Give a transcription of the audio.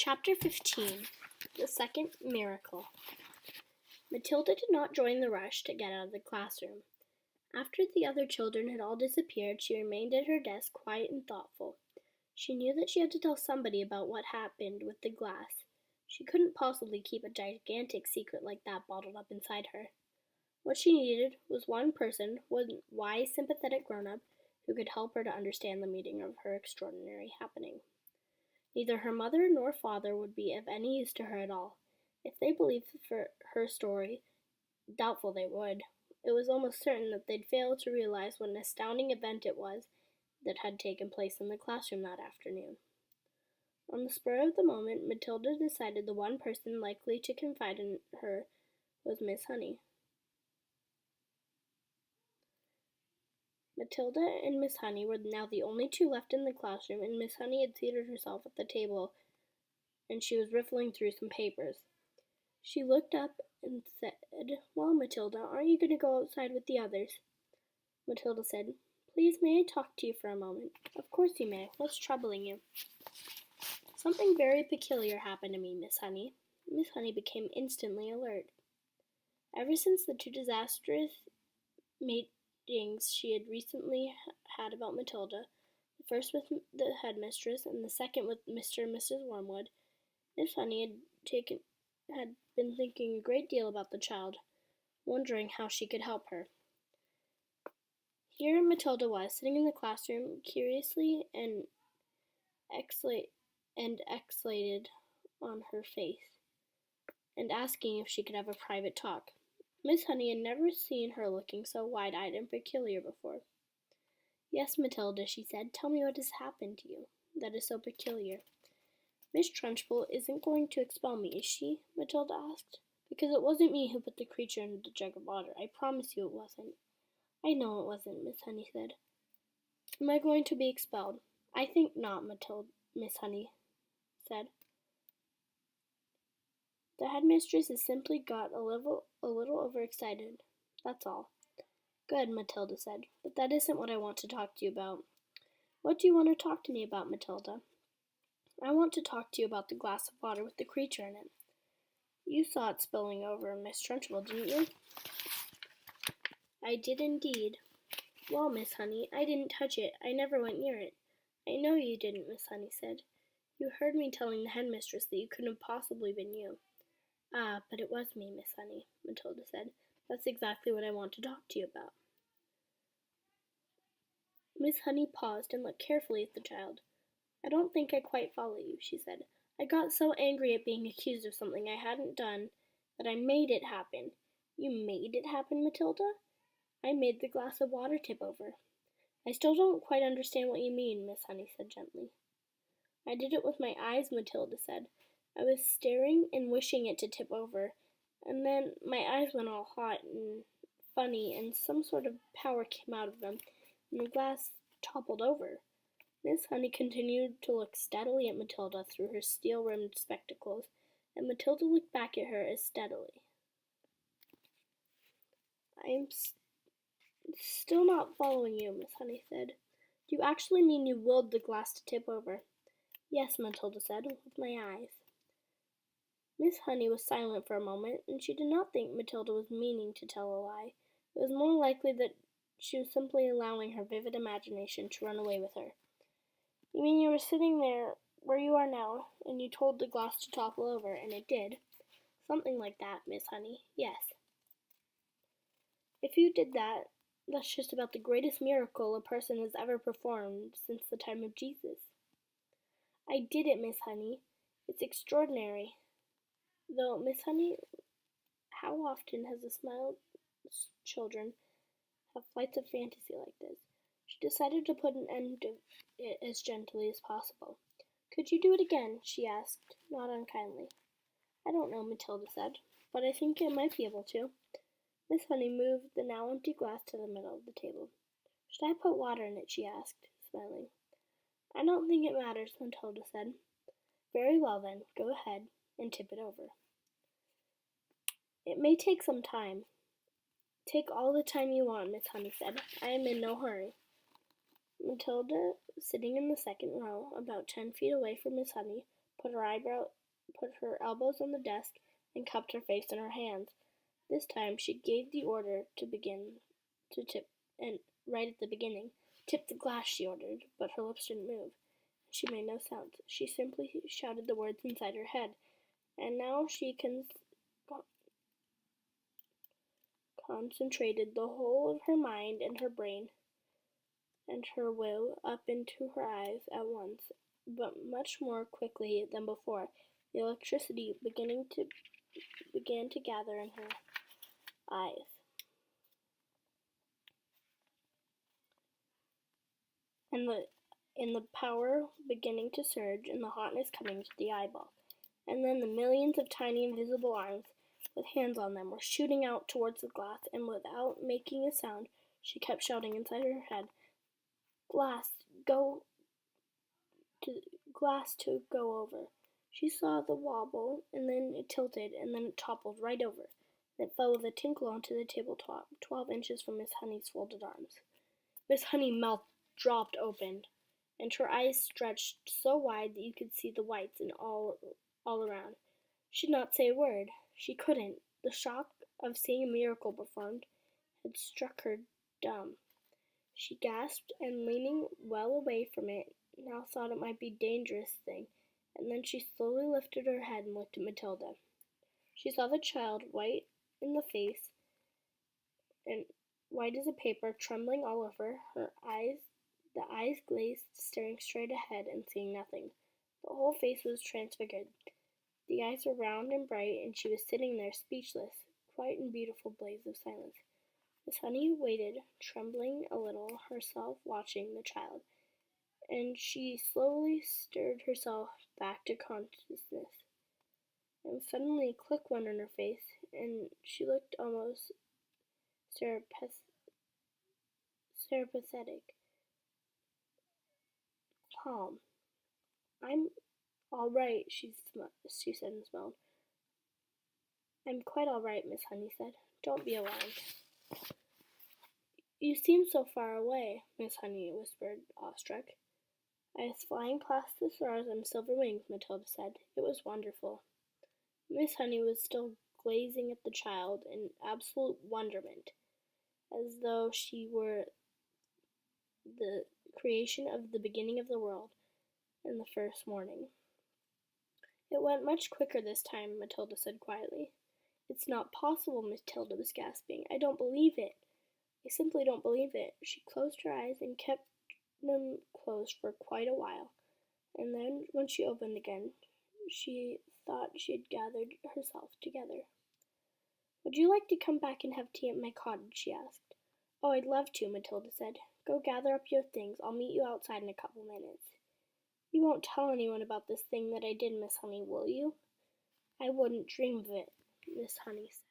Chapter 15 The Second Miracle. Matilda did not join the rush to get out of the classroom. After the other children had all disappeared, she remained at her desk quiet and thoughtful. She knew that she had to tell somebody about what happened with the glass. She couldn't possibly keep a gigantic secret like that bottled up inside her. What she needed was one person, one wise, sympathetic grown-up, who could help her to understand the meaning of her extraordinary happening. Neither her mother nor father would be of any use to her at all. If they believed her story, doubtful they would, it was almost certain that they'd fail to realize what an astounding event it was that had taken place in the classroom that afternoon. On the spur of the moment, Matilda decided the one person likely to confide in her was Miss Honey. Matilda and Miss Honey were now the only two left in the classroom, and Miss Honey had seated herself at the table, and she was riffling through some papers. She looked up and said, "Well, Matilda, aren't you going to go outside with the others?" Matilda said, "Please, may I talk to you for a moment?" "Of course you may. What's troubling you?" "Something very peculiar happened to me, Miss Honey." Miss Honey became instantly alert. Ever since the two disastrous meetings she had recently had about Matilda, the first with the headmistress and the second with Mr. and Mrs. Wormwood, Miss Honey had been thinking a great deal about the child, wondering how she could help her. Here Matilda was, sitting in the classroom, curiously and excited on her face, and asking if she could have a private talk. Miss Honey had never seen her looking so wide-eyed and peculiar before. "Yes, Matilda," she said, "tell me what has happened to you that is so peculiar." "Miss Trunchbull isn't going to expel me, is she?" Matilda asked. "Because it wasn't me who put the creature in the jug of water. I promise you it wasn't." "I know it wasn't," Miss Honey said. "Am I going to be expelled?" "I think not," Miss Honey said. "The headmistress has simply got a little overexcited. That's all." "Good," Matilda said. "But that isn't what I want to talk to you about." "What do you want to talk to me about, Matilda?" "I want to talk to you about the glass of water with the creature in it. You saw it spilling over Miss Trunchbull, didn't you?" "I did indeed." "Well, Miss Honey, I didn't touch it. I never went near it." "I know you didn't," Miss Honey said. "You heard me telling the headmistress that you couldn't have possibly been you." "Ah, but it was me, Miss Honey," Matilda said. "That's exactly what I want to talk to you about." Miss Honey paused and looked carefully at the child. "I don't think I quite follow you," she said. "I got so angry at being accused of something I hadn't done that I made it happen." "You made it happen, Matilda?" "I made the glass of water tip over." "I still don't quite understand what you mean," Miss Honey said gently. "I did it with my eyes," Matilda said. "I was staring and wishing it to tip over, and then my eyes went all hot and funny, and some sort of power came out of them, and the glass toppled over." Miss Honey continued to look steadily at Matilda through her steel-rimmed spectacles, and Matilda looked back at her as steadily. "I am still not following you," Miss Honey said. "Do you actually mean you willed the glass to tip over?" "Yes," Matilda said, "with my eyes." Miss Honey was silent for a moment, and she did not think Matilda was meaning to tell a lie. It was more likely that she was simply allowing her vivid imagination to run away with her. "You mean you were sitting there where you are now, and you told the glass to topple over, and it did?" "Something like that, Miss Honey, yes." "If you did that, that's just about the greatest miracle a person has ever performed since the time of Jesus." "I did it, Miss Honey. It's extraordinary." Though, Miss Honey, how often has a smiled children have flights of fantasy like this? She decided to put an end to it as gently as possible. "Could you do it again?" she asked, not unkindly. "I don't know," Matilda said, "but I think I might be able to." Miss Honey moved the now empty glass to the middle of the table. "Should I put water in it?" she asked, smiling. "I don't think it matters," Matilda said. "Very well, then, go ahead and tip it over." "It may take some time." "Take all the time you want," Miss Honey said. "I am in no hurry." Matilda, sitting in the second row, about 10 feet away from Miss Honey, put her elbows on the desk and cupped her face in her hands. This time she gave the order to begin to tip, and right at the beginning, "Tip the glass," she ordered, but her lips didn't move. She made no sound. She simply shouted the words inside her head, and now she concentrated the whole of her mind and her brain and her will up into her eyes at once, but much more quickly than before. The electricity began to gather in her eyes, and the power beginning to surge, and the hotness coming to the eyeball. And then the millions of tiny invisible arms with hands on them were shooting out towards the glass, and without making a sound, she kept shouting inside her head, "Glass, go to glass to go over." She saw the wobble, and then it tilted, and then it toppled right over. And it fell with a tinkle onto the tabletop, 12 inches from Miss Honey's folded arms. Miss Honey's mouth dropped open, and her eyes stretched so wide that you could see the whites and all around. She'd not say a word. She couldn't. The shock of seeing a miracle performed had struck her dumb. She gasped, and leaning well away from it, now thought it might be a dangerous thing, and then she slowly lifted her head and looked at Matilda. She saw the child, white in the face and white as a paper, trembling all over, the eyes glazed, staring straight ahead and seeing nothing. The whole face was transfigured. The eyes were round and bright, and she was sitting there speechless, quite in beautiful blaze of silence. Miss Honey waited, trembling a little, herself watching the child, and she slowly stirred herself back to consciousness. And suddenly a click went in her face, and she looked almost sympathetic, calm. "I'm all right," she said and smiled. "I'm quite all right," Miss Honey said. "Don't be alarmed." "You seem so far away," Miss Honey whispered, awestruck. "I was flying past the stars on silver wings," Matilda said. "It was wonderful." Miss Honey was still gazing at the child in absolute wonderment, as though she were the creation of the beginning of the world and the first morning. "It went much quicker this time," Matilda said quietly. "It's not possible," Matilda was gasping. "I don't believe it. I simply don't believe it." She closed her eyes and kept them closed for quite a while, and then when she opened again, she thought she had gathered herself together. "Would you like to come back and have tea at my cottage?" she asked. "Oh, I'd love to," Matilda said. "Go gather up your things. I'll meet you outside in a couple minutes." "You won't tell anyone about this thing that I did, Miss Honey, will you?" "I wouldn't dream of it," Miss Honey said.